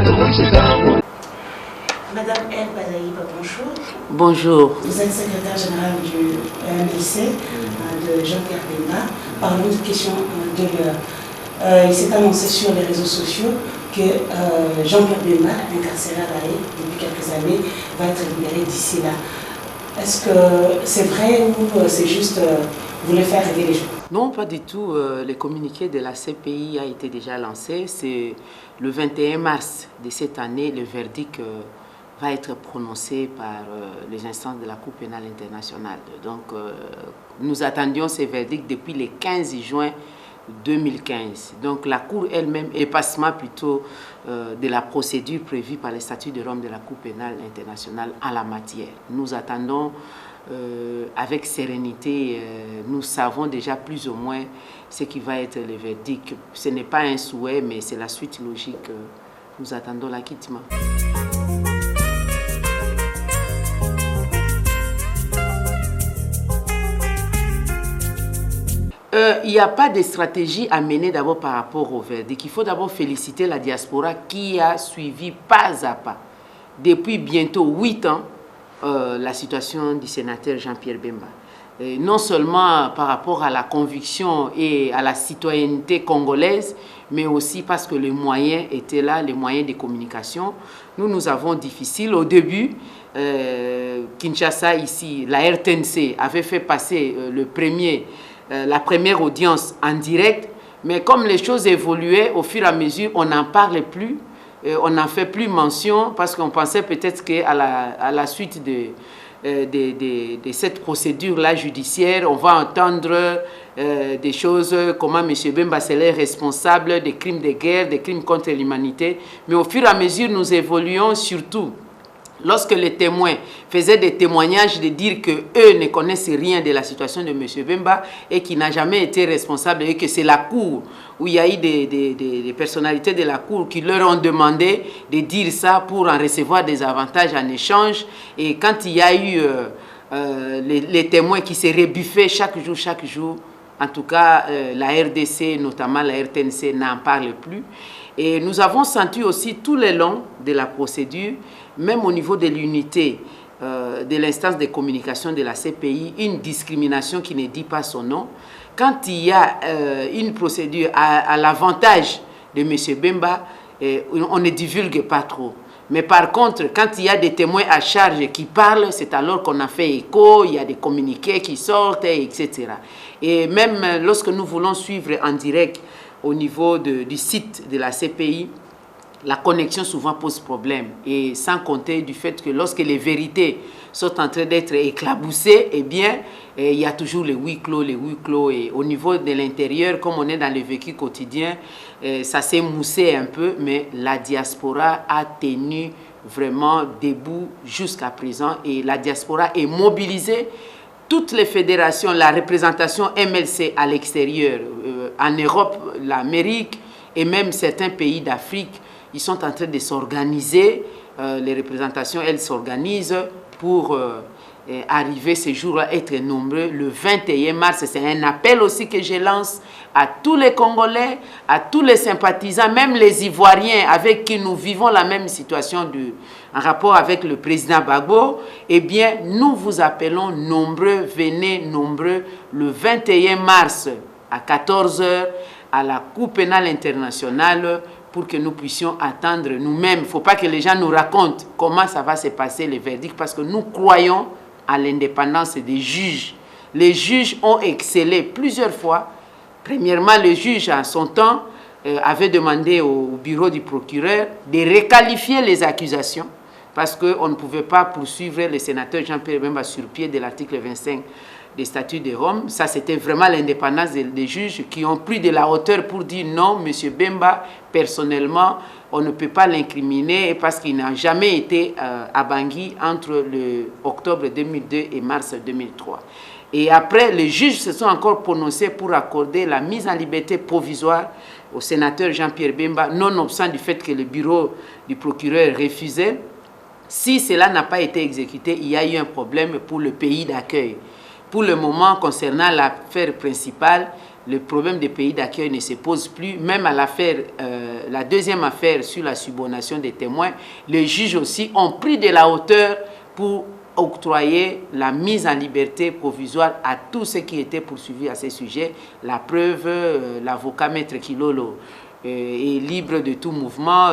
Madame El Bazaïba, bonjour. Bonjour. Vous êtes secrétaire général du MLC de Jean-Pierre Bemba. Parlons de question de l'heure. Il s'est annoncé sur les réseaux sociaux que Jean-Pierre Bemba, incarcéré à La Haye depuis quelques années, va être libéré d'ici là. Est-ce que c'est vrai ou c'est juste vous voulez faire aider les gens? Non, pas du tout. Le communiqué de la CPI a été déjà lancé. C'est le 21 mars de cette année, le verdict va être prononcé par les instances de la Cour pénale internationale. Donc, nous attendions ces verdicts depuis le 15 juin 2015. Donc, la Cour elle-même, effacement plutôt de la procédure prévue par les statuts de Rome de la Cour pénale internationale en la matière. Nous attendons avec sérénité. Nous savons déjà plus ou moins ce qui va être le verdict. Ce n'est pas un souhait, mais c'est la suite logique. Nous attendons l'acquittement. Il n'y a pas de stratégie à mener d'abord par rapport au verdict. Il faut d'abord féliciter la diaspora qui a suivi pas à pas, depuis bientôt 8 ans, la situation du sénateur Jean-Pierre Bemba. Non seulement par rapport à la conviction et à la citoyenneté congolaise, mais aussi parce que les moyens étaient là, les moyens de communication. Nous avons difficile. Au début, Kinshasa, ici, la RTNC avait fait passer la première audience en direct, mais comme les choses évoluaient au fur et à mesure, on n'en parlait plus, on n'en fait plus mention parce qu'on pensait peut-être qu'à la suite de cette procédure-là judiciaire, on va entendre des choses, comment M. Bemba est responsable des crimes de guerre, des crimes contre l'humanité, mais au fur et à mesure, nous évoluons surtout. Lorsque les témoins faisaient des témoignages de dire qu'eux ne connaissent rien de la situation de M. Bemba et qu'il n'a jamais été responsable et que c'est la Cour, où il y a eu des personnalités de la Cour qui leur ont demandé de dire ça pour en recevoir des avantages en échange. Et quand il y a eu les témoins qui se rebuffaient chaque jour, en tout cas la RDC, notamment la RTNC, n'en parle plus. Et nous avons senti aussi tout le long de la procédure, même au niveau de l'unité de l'instance de communication de la CPI, une discrimination qui ne dit pas son nom. Quand il y a une procédure à l'avantage de M. Bemba, on ne divulgue pas trop. Mais par contre, quand il y a des témoins à charge qui parlent, c'est alors qu'on a fait écho, il y a des communiqués qui sortent, etc. Et même lorsque nous voulons suivre en direct au niveau du site de la CPI, la connexion souvent pose problème. Et sans compter du fait que lorsque les vérités sont en train d'être éclaboussées, eh bien, il y a toujours les huis clos. Et au niveau de l'intérieur, comme on est dans le vécu quotidien, ça s'est moussé un peu, mais la diaspora a tenu vraiment debout jusqu'à présent. Et la diaspora est mobilisée. Toutes les fédérations, la représentation MLC à l'extérieur, en Europe, l'Amérique et même certains pays d'Afrique, ils sont en train de s'organiser. Les représentations, elles s'organisent pour arriver ce jour-là, être nombreux. Le 21 mars, c'est un appel aussi que je lance à tous les Congolais, à tous les sympathisants, même les Ivoiriens avec qui nous vivons la même situation en rapport avec le président Gbagbo. Eh bien, nous vous appelons nombreux, venez nombreux le 21 mars à 14 h à la Cour pénale internationale pour que nous puissions attendre nous-mêmes. Il ne faut pas que les gens nous racontent comment ça va se passer, le verdict, parce que nous croyons à l'indépendance des juges. Les juges ont excellé plusieurs fois. Premièrement, le juge, en son temps, avait demandé au bureau du procureur de requalifier les accusations parce qu'on ne pouvait pas poursuivre le sénateur Jean-Pierre Bemba sur pied de l'article 25 des statuts de Rome. Ça, c'était vraiment l'indépendance des juges qui ont pris de la hauteur pour dire non, M. Bemba, personnellement, on ne peut pas l'incriminer parce qu'il n'a jamais été à Bangui entre octobre 2002 et mars 2003. Et après, les juges se sont encore prononcés pour accorder la mise en liberté provisoire au sénateur Jean-Pierre Bemba, nonobstant du fait que le bureau du procureur refusait. Si cela n'a pas été exécuté, il y a eu un problème pour le pays d'accueil. Pour le moment, concernant l'affaire principale, le problème des pays d'accueil ne se pose plus. Même à l'affaire, la deuxième affaire sur la subornation des témoins, les juges aussi ont pris de la hauteur pour octroyer la mise en liberté provisoire à tous ceux qui étaient poursuivis à ces sujets. La preuve, l'avocat Maître Kilolo est libre de tout mouvement,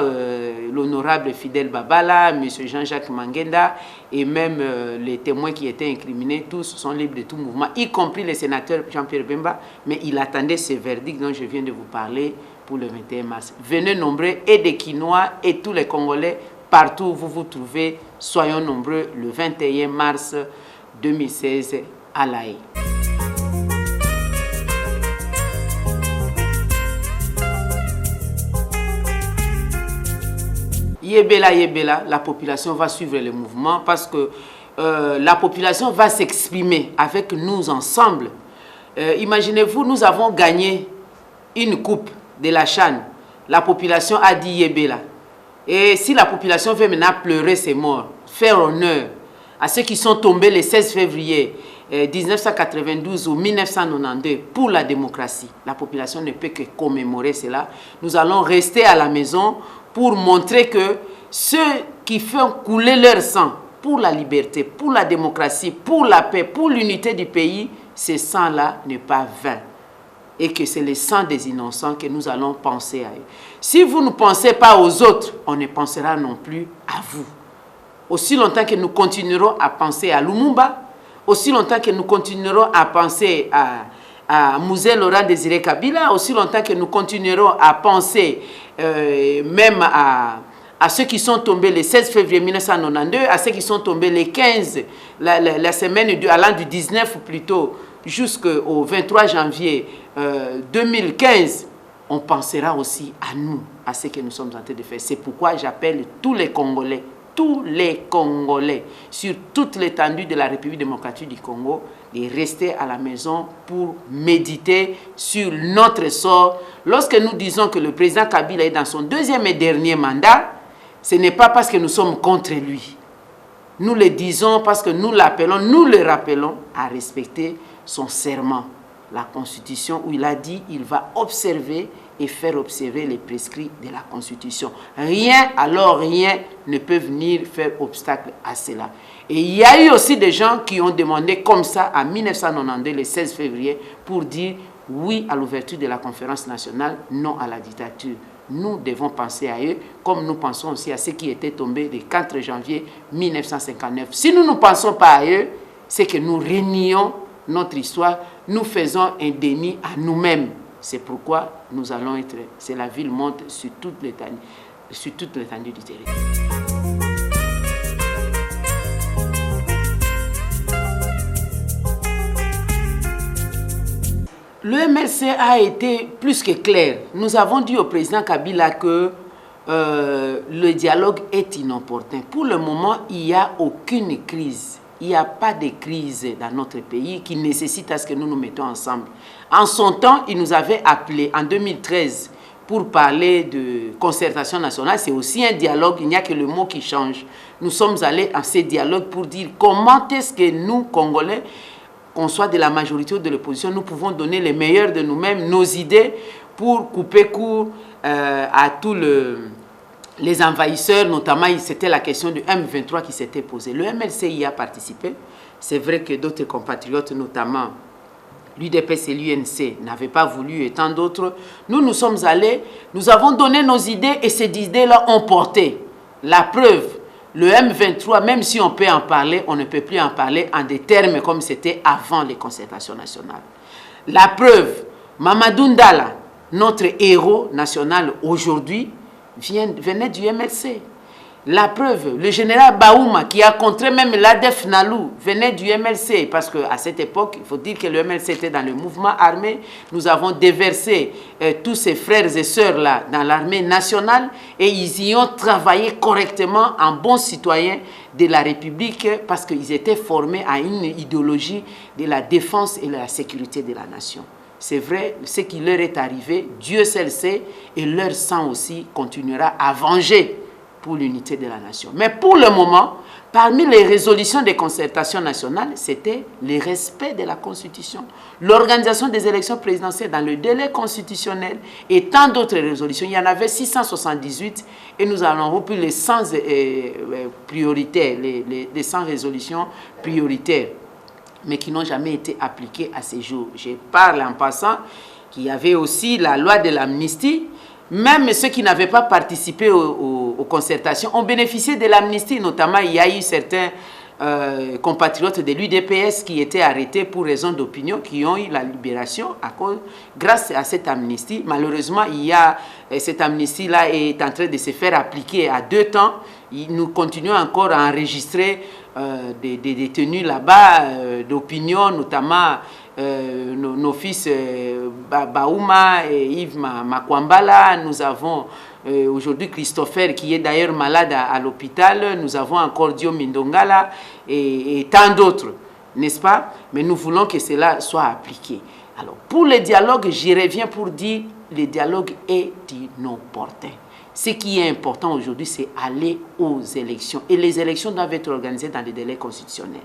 l'honorable Fidel Babala, M. Jean-Jacques Mangenda et même les témoins qui étaient incriminés, tous sont libres de tout mouvement, y compris le sénateur Jean-Pierre Bemba, mais il attendait ce verdict dont je viens de vous parler pour le 21 mars. Venez nombreux, et des Quinois et tous les Congolais, partout où vous vous trouvez, soyons nombreux le 21 mars 2016 à La Haye. Yébéla, Yébéla, la population va suivre le mouvement parce que la population va s'exprimer avec nous ensemble. Imaginez-vous, nous avons gagné une coupe de la CHAN. La population a dit Yébéla. Et si la population veut maintenant pleurer ses morts, faire honneur à ceux qui sont tombés le 16 février 1992 ou 1992 pour la démocratie, la population ne peut que commémorer cela. Nous allons rester à la maison pour montrer que ceux qui font couler leur sang pour la liberté, pour la démocratie, pour la paix, pour l'unité du pays, ce sang-là n'est pas vain. Et que c'est le sang des innocents que nous allons penser à eux. Si vous ne pensez pas aux autres, on ne pensera non plus à vous. Aussi longtemps que nous continuerons à penser à Lumumba, aussi longtemps que nous continuerons à penser à Mouzé Laurent Désiré Kabila, aussi longtemps que nous continuerons à penser même à ceux qui sont tombés le 16 février 1992, à ceux qui sont tombés le 15, la semaine allant du 19 plutôt, jusqu'au 23 janvier 2015, on pensera aussi à nous, à ce que nous sommes en train de faire. C'est pourquoi j'appelle tous les Congolais, sur toute l'étendue de la République démocratique du Congo, de rester à la maison pour méditer sur notre sort. Lorsque nous disons que le président Kabila est dans son deuxième et dernier mandat, ce n'est pas parce que nous sommes contre lui. Nous le disons parce que nous l'appelons, nous le rappelons à respecter son serment, la Constitution, où il a dit qu'il va observer et faire observer les prescrits de la Constitution. Rien, alors rien, ne peut venir faire obstacle à cela. Et il y a eu aussi des gens qui ont demandé comme ça en 1992, le 16 février, pour dire oui à l'ouverture de la conférence nationale, non à la dictature. Nous devons penser à eux, comme nous pensons aussi à ceux qui étaient tombés le 4 janvier 1959. Si nous ne pensons pas à eux, c'est que nous renions notre histoire, nous faisons un déni à nous-mêmes. C'est pourquoi nous allons être, c'est la ville monte sur toute l'étendue du territoire. Le MLC a été plus que clair. Nous avons dit au président Kabila que le dialogue est inopportun. Pour le moment, il n'y a aucune crise. Il n'y a pas de crise dans notre pays qui nécessite à ce que nous nous mettons ensemble. En son temps, il nous avait appelé en 2013 pour parler de concertation nationale. C'est aussi un dialogue, il n'y a que le mot qui change. Nous sommes allés à ce dialogue pour dire comment est-ce que nous, Congolais, qu'on soit de la majorité ou de l'opposition, nous pouvons donner le meilleur de nous-mêmes, nos idées, pour couper court à tous les envahisseurs, notamment, c'était la question du M23 qui s'était posée. Le MLC y a participé. C'est vrai que d'autres compatriotes, notamment l'UDPS et l'UNC, n'avaient pas voulu et tant d'autres. Nous sommes allés, nous avons donné nos idées et ces idées-là ont porté. La preuve, le M23, même si on peut en parler, on ne peut plus en parler en des termes comme c'était avant les concertations nationales. La preuve, Mamadou Ndala, notre héros national aujourd'hui, venait du MLC. La preuve, le général Baouma, qui a contré même l'ADF Nalou, venait du MLC, parce qu'à cette époque, il faut dire que le MLC était dans le mouvement armé. Nous avons déversé tous ces frères et sœurs-là dans l'armée nationale, et ils y ont travaillé correctement en bons citoyens de la République, parce qu'ils étaient formés à une idéologie de la défense et de la sécurité de la nation. C'est vrai, ce qui leur est arrivé, Dieu seul sait, et leur sang aussi continuera à venger pour l'unité de la nation. Mais pour le moment, Parmi les résolutions des concertations nationales, c'était le respect de la Constitution, l'organisation des élections présidentielles dans le délai constitutionnel et tant d'autres résolutions. Il y en avait 678 et nous avons repris les 100 prioritaires, les 100 résolutions prioritaires, mais qui n'ont jamais été appliquées à ces jours. Je parle en passant qu'il y avait aussi la loi de l'amnistie. Même ceux qui n'avaient pas participé aux concertations ont bénéficié de l'amnistie. Notamment, il y a eu certains compatriotes de l'UDPS qui étaient arrêtés pour raison d'opinion, qui ont eu la libération grâce à cette amnistie. Malheureusement, cette amnistie-là est en train de se faire appliquer à 2 temps. Nous continuons encore à enregistrer des détenus là-bas d'opinion, notamment nos fils Baouma et Yves Makwambala. Nous avons aujourd'hui Christopher qui est d'ailleurs malade à l'hôpital. Nous avons encore Dio Mindongala et tant d'autres, n'est-ce pas? Mais nous voulons que cela soit appliqué. Alors, pour le dialogue, j'y reviens pour dire le dialogue est inopportun. Ce qui est important aujourd'hui, c'est aller aux élections. Et les élections doivent être organisées dans les délais constitutionnels.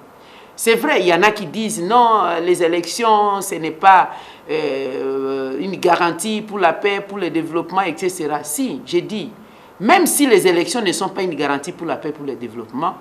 C'est vrai, il y en a qui disent non, les élections, ce n'est pas une garantie pour la paix, pour le développement, etc. Si, j'ai dit, même si les élections ne sont pas une garantie pour la paix, pour le développement,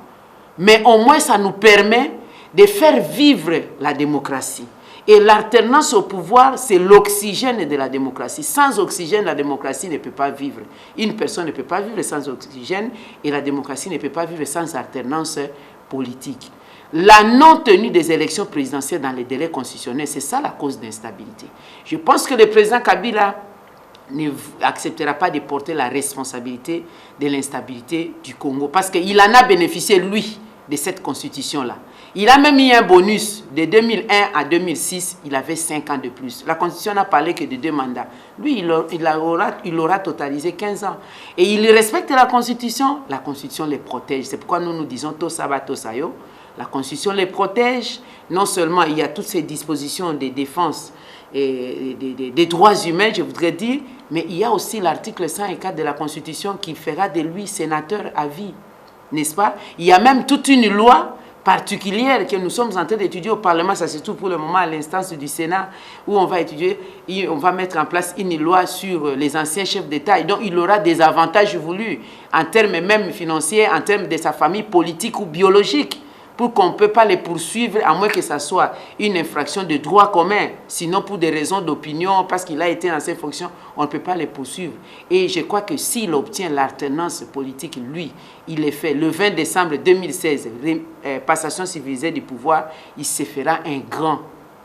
mais au moins ça nous permet de faire vivre la démocratie. Et l'alternance au pouvoir, c'est l'oxygène de la démocratie. Sans oxygène, la démocratie ne peut pas vivre. Une personne ne peut pas vivre sans oxygène et la démocratie ne peut pas vivre sans alternance politique. La non-tenue des élections présidentielles dans les délais constitutionnels, c'est ça la cause d'instabilité. Je pense que le président Kabila n'acceptera pas de porter la responsabilité de l'instabilité du Congo parce qu'il en a bénéficié, lui, de cette constitution-là. Il a même eu un bonus de 2001 à 2006, il avait 5 ans de plus. La constitution n'a parlé que de 2 mandats. Lui, il aura totalisé 15 ans. Et il respecte la constitution les protège. C'est pourquoi nous disons Tosaba Tosayo. La constitution les protège. Non seulement il y a toutes ces dispositions de défense et des droits humains, je voudrais dire, mais il y a aussi l'article 104 de la constitution qui fera de lui sénateur à vie. N'est-ce pas? Il y a même toute une loi particulière que nous sommes en train d'étudier au Parlement, ça se trouve pour le moment à l'instance du Sénat, où on va étudier, on va mettre en place une loi sur les anciens chefs d'État. Et donc, il aura des avantages voulus, en termes même financiers, en termes de sa famille politique ou biologique, pour qu'on ne peut pas les poursuivre, à moins que ça soit une infraction de droit commun. Sinon, pour des raisons d'opinion, parce qu'il a été dans ses fonctions, on ne peut pas les poursuivre. Et je crois que s'il obtient l'alternance politique, lui, il est fait. Le 20 décembre 2016, passation civilisée du pouvoir, il se fera un grand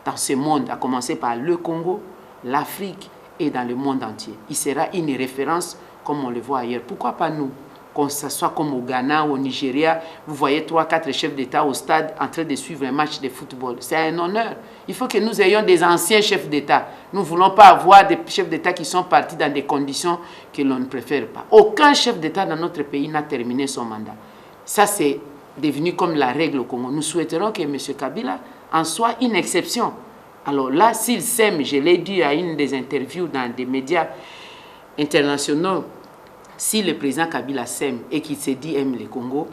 dans ce monde, à commencer par le Congo, l'Afrique et dans le monde entier. Il sera une référence comme on le voit ailleurs. Pourquoi pas nous ? Qu'on s'assoit comme au Ghana ou au Nigeria, vous voyez 3-4 chefs d'État au stade en train de suivre un match de football. C'est un honneur. Il faut que nous ayons des anciens chefs d'État. Nous ne voulons pas avoir des chefs d'État qui sont partis dans des conditions que l'on ne préfère pas. Aucun chef d'État dans notre pays n'a terminé son mandat. Ça, c'est devenu comme la règle au Congo. Nous souhaiterons que M. Kabila en soit une exception. Alors là, s'il sème, je l'ai dit à une des interviews dans des médias internationaux, si le président Kabila s'aime et qu'il se dit aime le Congo,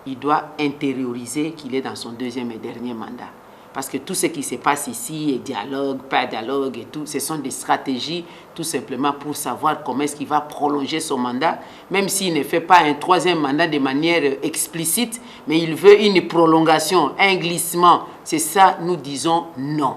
il doit intérioriser qu'il est dans son 2e et dernier mandat. Parce que tout ce qui se passe ici, et dialogue, pas dialogue et tout, ce sont des stratégies tout simplement pour savoir comment est-ce qu'il va prolonger son mandat, même s'il ne fait pas un 3e mandat de manière explicite, mais il veut une prolongation, un glissement. C'est ça, nous disons non.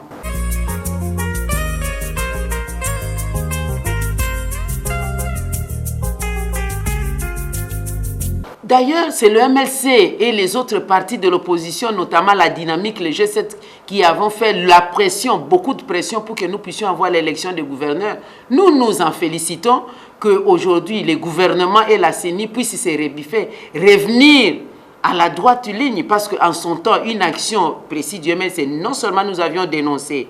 D'ailleurs, c'est le MLC et les autres partis de l'opposition, notamment la Dynamique, le G7, qui avons fait la pression, beaucoup de pression pour que nous puissions avoir l'élection des gouverneurs. Nous nous en félicitons qu'aujourd'hui, les gouvernements et la CENI puissent se revenir à la droite ligne, parce qu'en son temps, une action précise du MLC, non seulement nous avions dénoncé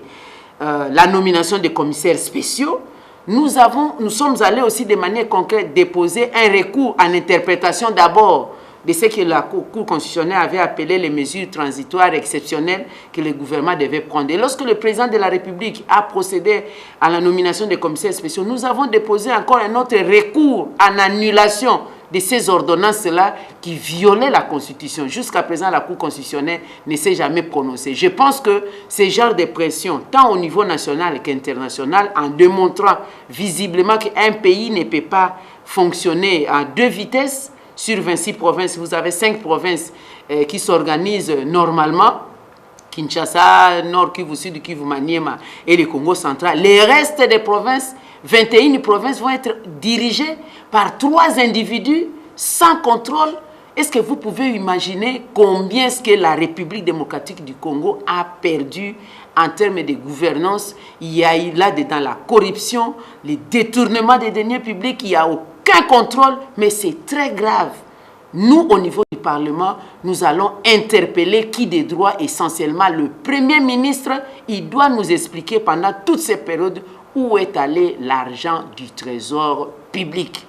la nomination des commissaires spéciaux, nous sommes allés aussi de manière concrète déposer un recours en interprétation d'abord de ce que la Cour constitutionnelle avait appelé les mesures transitoires exceptionnelles que le gouvernement devait prendre. Et lorsque le président de la République a procédé à la nomination des commissaires spéciaux, nous avons déposé encore un autre recours en annulation de ces ordonnances-là qui violaient la Constitution. Jusqu'à présent, la Cour constitutionnelle ne s'est jamais prononcée. Je pense que ce genre de pression, tant au niveau national qu'international, en démontrant visiblement qu'un pays ne peut pas fonctionner à 2 vitesses sur 26 provinces. Vous avez 5 provinces qui s'organisent normalement. Kinshasa, Nord Kivu, Sud Kivu, Maniema et le Congo central. Les restes des provinces, 21 provinces, vont être dirigées par 3 individus sans contrôle. Est-ce que vous pouvez imaginer combien est-ce que la République démocratique du Congo a perdu en termes de gouvernance? Il y a eu là-dedans la corruption, le détournement des deniers publics, il n'y a aucun contrôle, mais c'est très grave. Nous, au niveau du Parlement, nous allons interpeller qui des droits, essentiellement le Premier ministre. Il doit nous expliquer pendant toutes ces périodes où est allé l'argent du trésor public.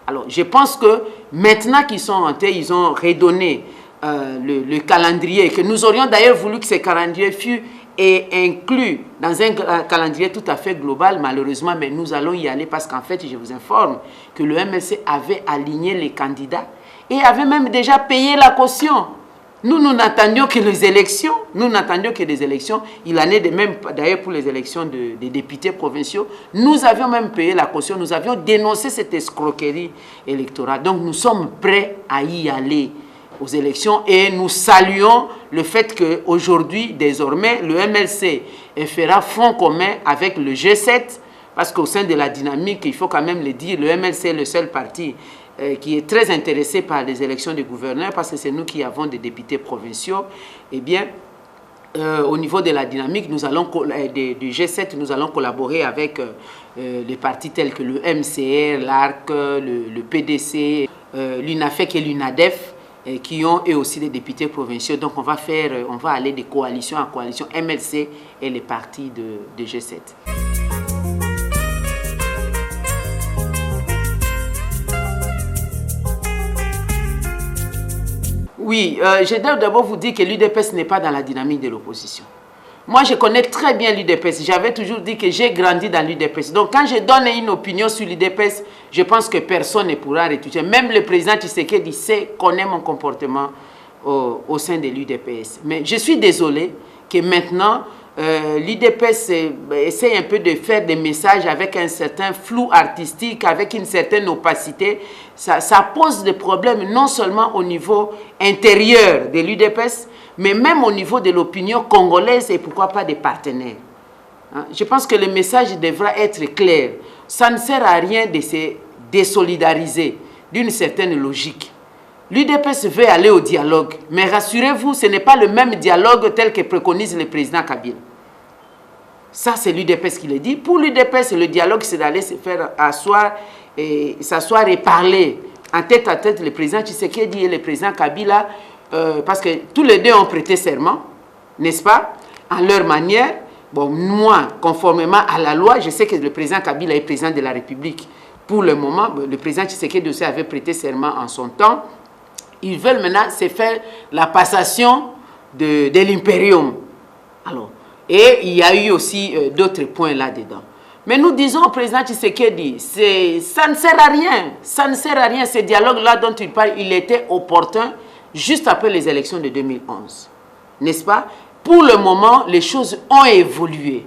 Alors, je pense que maintenant qu'ils sont rentrés, ils ont redonné le calendrier, que nous aurions d'ailleurs voulu que ce calendrier fût inclus dans un calendrier tout à fait global, malheureusement, mais nous allons y aller parce qu'en fait, je vous informe que le MLC avait aligné les candidats et avait même déjà payé la caution. Nous n'attendions que les élections. Il en est de même d'ailleurs pour les élections des députés provinciaux. Nous avions même payé la caution. Nous avions dénoncé cette escroquerie électorale. Donc nous sommes prêts à y aller aux élections et nous saluons le fait qu'aujourd'hui, désormais, le MLC fera front commun avec le G7 parce qu'au sein de la dynamique, il faut quand même le dire, le MLC est le seul parti qui est très intéressé par les élections des gouverneurs parce que c'est nous qui avons des députés provinciaux. Eh bien, au niveau de la dynamique, nous allons, du G7, nous allons collaborer avec les partis tels que le MCR, l'ARC, le PDC, l'UNAFEC et l'UNADEF, qui ont eux aussi des députés provinciaux. Donc on va aller de coalition en coalition, MLC et les partis de G7. Oui, je dois d'abord vous dire que l'UDPS n'est pas dans la dynamique de l'opposition. Moi, je connais très bien l'UDPS. J'avais toujours dit que j'ai grandi dans l'UDPS. Donc, quand je donne une opinion sur l'UDPS, je pense que personne ne pourra retoucher. Même le président Tshisekedi connaît mon comportement au sein de l'UDPS. Mais je suis désolé que maintenant, l'UDPS essaie un peu de faire des messages avec un certain flou artistique, avec une certaine opacité. Ça pose des problèmes non seulement au niveau intérieur de l'UDPS, mais même au niveau de l'opinion congolaise et pourquoi pas des partenaires. Je pense que le message devra être clair. Ça ne sert à rien de se désolidariser d'une certaine logique. L'UDPS veut aller au dialogue, mais rassurez-vous, ce n'est pas le même dialogue tel que préconise le président Kabila. Ça, c'est l'UDPS qui le dit. Pour l'UDPS, le dialogue, c'est d'aller se faire asseoir et s'asseoir et parler en tête à tête le président Tshisekedi et le président Kabila, parce que tous les deux ont prêté serment, n'est-ce pas, en leur manière. Bon, moi, conformément à la loi, je sais que le président Kabila est président de la République. Pour le moment, le président Tshisekedi aussi avait prêté serment en son temps. Ils veulent maintenant se faire la passation de l'impérium. Alors, et il y a eu aussi d'autres points là-dedans. Mais nous disons au président Tshisekedi, ça ne sert à rien. Ça ne sert à rien. Ce dialogue-là dont il parle, il était opportun juste après les élections de 2011. N'est-ce pas? Pour le moment, les choses ont évolué.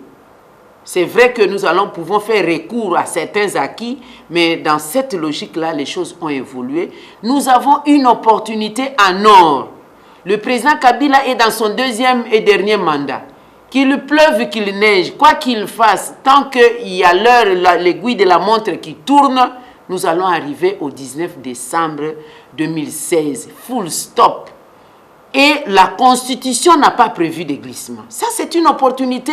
C'est vrai que nous pouvons faire recours à certains acquis, mais dans cette logique-là, les choses ont évolué. Nous avons une opportunité en or. Le président Kabila est dans son 2e et dernier mandat. Qu'il pleuve, qu'il neige, quoi qu'il fasse, tant qu'il y a l'heure, l'aiguille de la montre qui tourne, nous allons arriver au 19 décembre 2016. Full stop. Et la Constitution n'a pas prévu de glissement. Ça, c'est une opportunité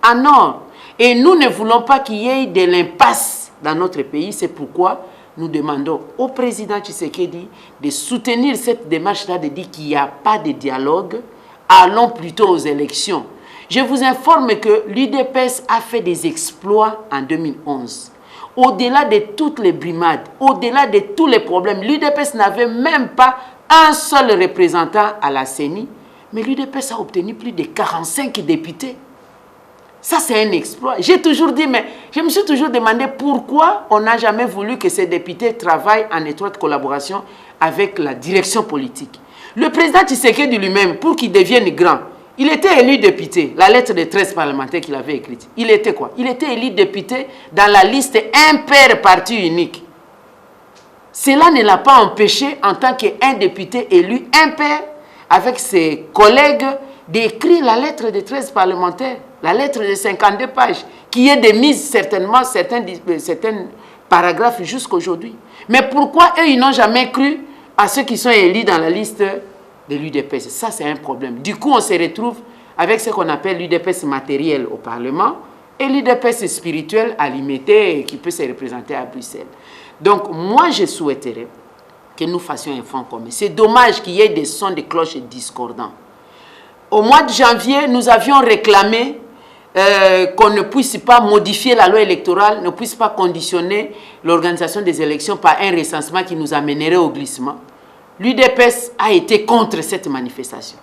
en or. Et nous ne voulons pas qu'il y ait de l'impasse dans notre pays. C'est pourquoi nous demandons au président Tshisekedi de soutenir cette démarche-là, de dire qu'il n'y a pas de dialogue. Allons plutôt aux élections. Je vous informe que l'UDPS a fait des exploits en 2011. Au-delà de toutes les brimades, au-delà de tous les problèmes, l'UDPS n'avait même pas un seul représentant à la CENI, mais l'UDPS a obtenu plus de 45 députés. Ça, c'est un exploit. J'ai toujours dit, mais je me suis toujours demandé pourquoi on n'a jamais voulu que ces députés travaillent en étroite collaboration avec la direction politique. Le président Tshisekedi lui-même, pour qu'il devienne grand, il était élu député. La lettre de 13 parlementaires qu'il avait écrite. Il était quoi? Il était élu député dans la liste impair parti unique. Cela ne l'a pas empêché, en tant qu'un député élu impair, avec ses collègues, d'écrire la lettre de 13 parlementaires, la lettre de 52 pages, qui est démise certainement certains paragraphes jusqu'aujourd'hui. Mais pourquoi eux, ils n'ont jamais cru à ceux qui sont élus dans la liste de l'UDPS? Ça, c'est un problème. Du coup, on se retrouve avec ce qu'on appelle l'UDPS matériel au Parlement et l'UDPS spirituel à l'IMT qui peut se représenter à Bruxelles. Donc, moi, je souhaiterais que nous fassions un front commun. C'est dommage qu'il y ait des sons de cloches discordants. Au mois de janvier, nous avions réclamé qu'on ne puisse pas modifier la loi électorale, ne puisse pas conditionner l'organisation des élections par un recensement qui nous amènerait au glissement. L'UDPS a été contre cette manifestation,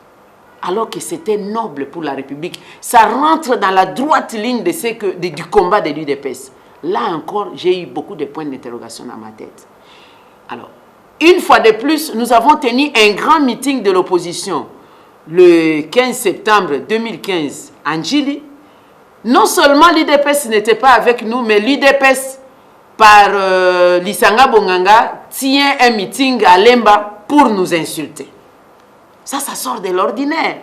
alors que c'était noble pour la République. Ça rentre dans la droite ligne du combat de l'UDPS. Là encore, j'ai eu beaucoup de points d'interrogation dans ma tête. Alors, une fois de plus, nous avons tenu un grand meeting de l'opposition le 15 septembre 2015 en Djili. Non seulement l'UDPS n'était pas avec nous, mais l'UDPS, par Lisanga Bonganga, tient un meeting à Lemba pour nous insulter. Ça sort de l'ordinaire,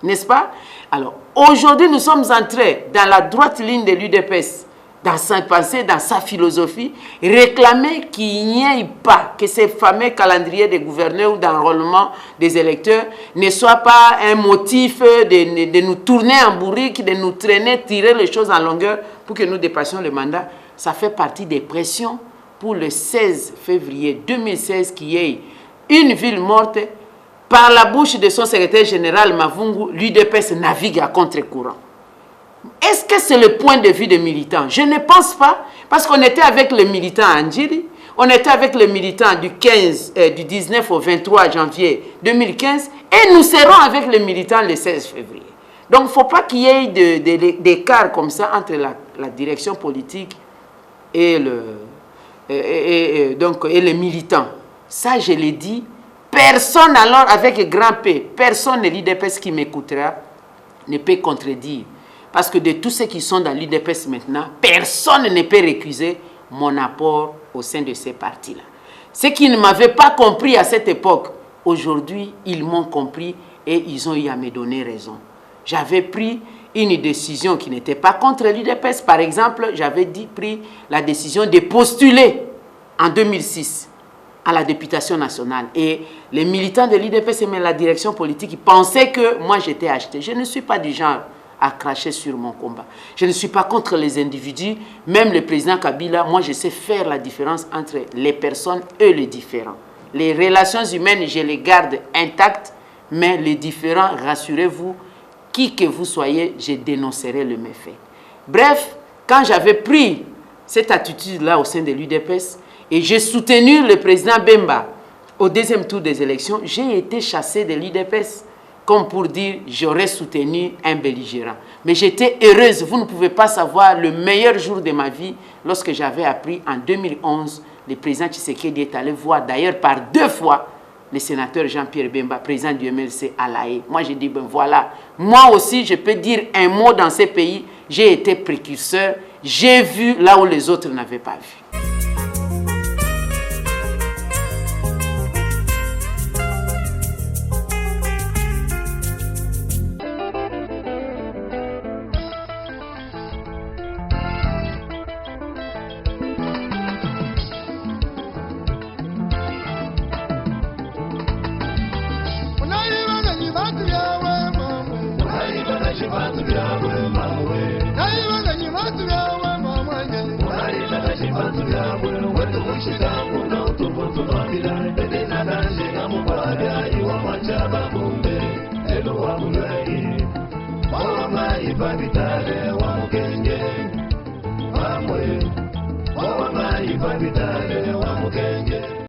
n'est-ce pas? Alors, aujourd'hui, nous sommes entrés dans la droite ligne de l'UDPS, dans sa pensée, dans sa philosophie, réclamer qu'il n'y ait pas, que ces fameux calendriers des gouverneurs ou d'enrôlement des électeurs ne soient pas un motif de nous tourner en bourrique, de nous traîner, tirer les choses en longueur pour que nous dépassions le mandat. Ça fait partie des pressions pour le 16 février 2016 qu'il y ait une ville morte. Par la bouche de son secrétaire général Mavungu, l'UDPS navigue à contre-courant. Est-ce que c'est le point de vue des militants? Je ne pense pas, parce qu'on était avec les militants à Ndjili, on était avec les militants du 19 au 23 janvier 2015, et nous serons avec les militants le 16 février. Donc, il ne faut pas qu'il y ait d'écart comme ça entre la direction politique et les militants. Ça, je l'ai dit. Personne alors, avec grand P, personne de l'UDPS qui m'écoutera ne peut contredire. Parce que de tous ceux qui sont dans l'UDPS maintenant, personne ne peut récuser mon apport au sein de ces partis-là. Ceux qui ne m'avaient pas compris à cette époque, aujourd'hui, ils m'ont compris et ils ont eu à me donner raison. J'avais pris une décision qui n'était pas contre l'UDPS. Par exemple, j'avais pris la décision de postuler en 2006 à la députation nationale. Et les militants de l'UDPS et même la direction politique pensaient que moi j'étais acheté. Je ne suis pas du genre à cracher sur mon combat. Je ne suis pas contre les individus. Même le président Kabila, moi je sais faire la différence entre les personnes et les différents. Les relations humaines, je les garde intactes, mais les différents, rassurez-vous, qui que vous soyez, je dénoncerai le méfait. Bref, quand j'avais pris cette attitude-là au sein de l'UDPS, et j'ai soutenu le président Bemba au deuxième tour des élections, j'ai été chassé de l'UDPS, comme pour dire j'aurais soutenu un belligérant. Mais j'étais heureuse, vous ne pouvez pas savoir le meilleur jour de ma vie lorsque j'avais appris en 2011, le président Tshisekedi est allé voir d'ailleurs par 2 fois le sénateur Jean-Pierre Bemba, président du MLC à La Haye. Moi j'ai dit ben voilà, moi aussi je peux dire un mot dans ces pays, j'ai été précurseur, j'ai vu là où les autres n'avaient pas vu. Ibabita